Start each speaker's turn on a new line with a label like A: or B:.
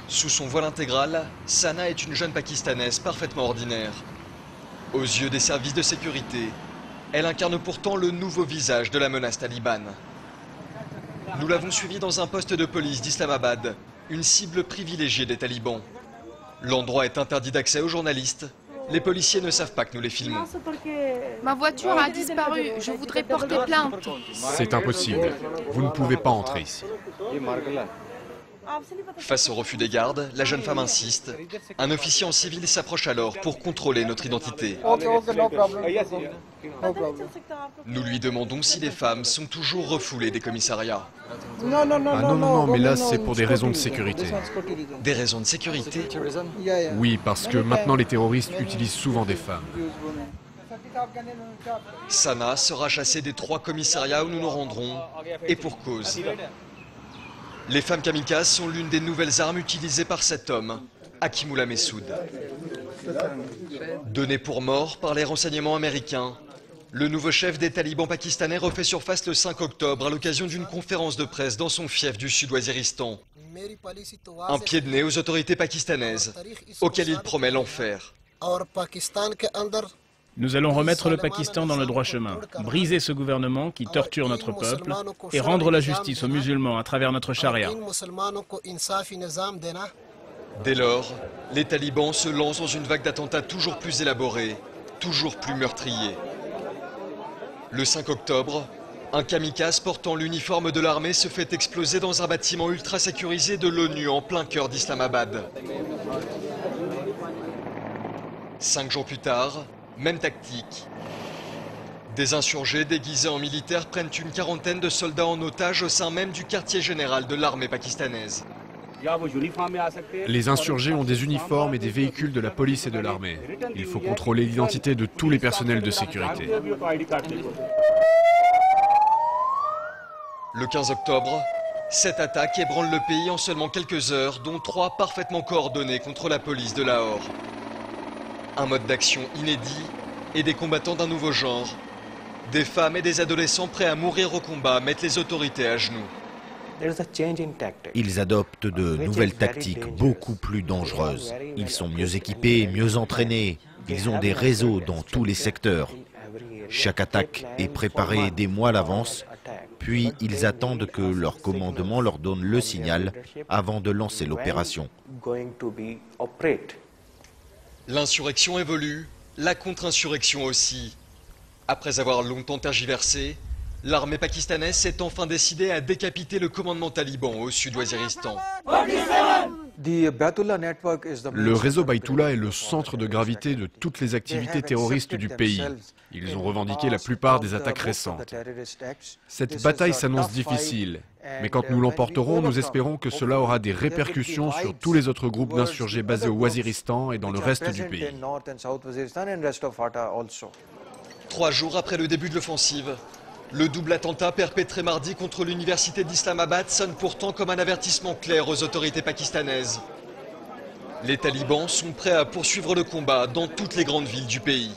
A: Sous son voile intégral, Sana est une jeune Pakistanaise parfaitement ordinaire. Aux yeux des services de sécurité, elle incarne pourtant le nouveau visage de la menace talibane. Nous l'avons suivie dans un poste de police d'Islamabad, une cible privilégiée des talibans. L'endroit est interdit d'accès aux journalistes. Les policiers ne savent pas que nous les filmons.
B: Ma voiture a disparu. Je voudrais porter plainte.
C: C'est impossible. Vous ne pouvez pas entrer ici.
A: Face au refus des gardes, la jeune femme insiste. Un officier en civil s'approche alors pour contrôler notre identité. Nous lui demandons si les femmes sont toujours refoulées des commissariats.
C: Ah non, mais là c'est pour des raisons de sécurité.
A: Des raisons de sécurité?
C: Oui, parce que maintenant les terroristes utilisent souvent des femmes.
A: Sana sera chassée des 3 commissariats où nous nous rendrons, et pour cause. Les femmes kamikazes sont l'une des nouvelles armes utilisées par cet homme, Hakimullah Messoud. Donné pour mort par les renseignements américains, le nouveau chef des talibans pakistanais refait surface le 5 octobre à l'occasion d'une conférence de presse dans son fief du Sud-Waziristan. Un pied de nez aux autorités pakistanaises, auxquelles il promet l'enfer.
D: Nous allons remettre le Pakistan dans le droit chemin, briser ce gouvernement qui torture notre peuple et rendre la justice aux musulmans à travers notre charia.
A: Dès lors, les talibans se lancent dans une vague d'attentats toujours plus élaborés, toujours plus meurtriers. Le 5 octobre, un kamikaze portant l'uniforme de l'armée se fait exploser dans un bâtiment ultra sécurisé de l'ONU en plein cœur d'Islamabad. 5 jours plus tard, même tactique. Des insurgés déguisés en militaires prennent une quarantaine de soldats en otage au sein même du quartier général de l'armée pakistanaise.
C: Les insurgés ont des uniformes et des véhicules de la police et de l'armée. Il faut contrôler l'identité de tous les personnels de sécurité.
A: Le 15 octobre, cette attaque ébranle le pays en seulement quelques heures, dont 3 parfaitement coordonnées contre la police de Lahore. Un mode d'action inédit et des combattants d'un nouveau genre. Des femmes et des adolescents prêts à mourir au combat mettent les autorités à genoux.
E: Ils adoptent de nouvelles tactiques beaucoup plus dangereuses. Ils sont mieux équipés, mieux entraînés. Ils ont des réseaux dans tous les secteurs. Chaque attaque est préparée des mois à l'avance, puis ils attendent que leur commandement leur donne le signal avant de lancer l'opération.
A: L'insurrection évolue, la contre-insurrection aussi. Après avoir longtemps tergiversé, l'armée pakistanaise s'est enfin décidée à décapiter le commandement taliban au Sud-Waziristan.
C: Le réseau Baytullah est le centre de gravité de toutes les activités terroristes du pays. Ils ont revendiqué la plupart des attaques récentes. Cette bataille s'annonce difficile, mais quand nous l'emporterons, nous espérons que cela aura des répercussions sur tous les autres groupes d'insurgés basés au Waziristan et dans le reste du pays.
A: 3 jours après le début de l'offensive, le double attentat perpétré mardi contre l'université d'Islamabad sonne pourtant comme un avertissement clair aux autorités pakistanaises. Les talibans sont prêts à poursuivre le combat dans toutes les grandes villes du pays.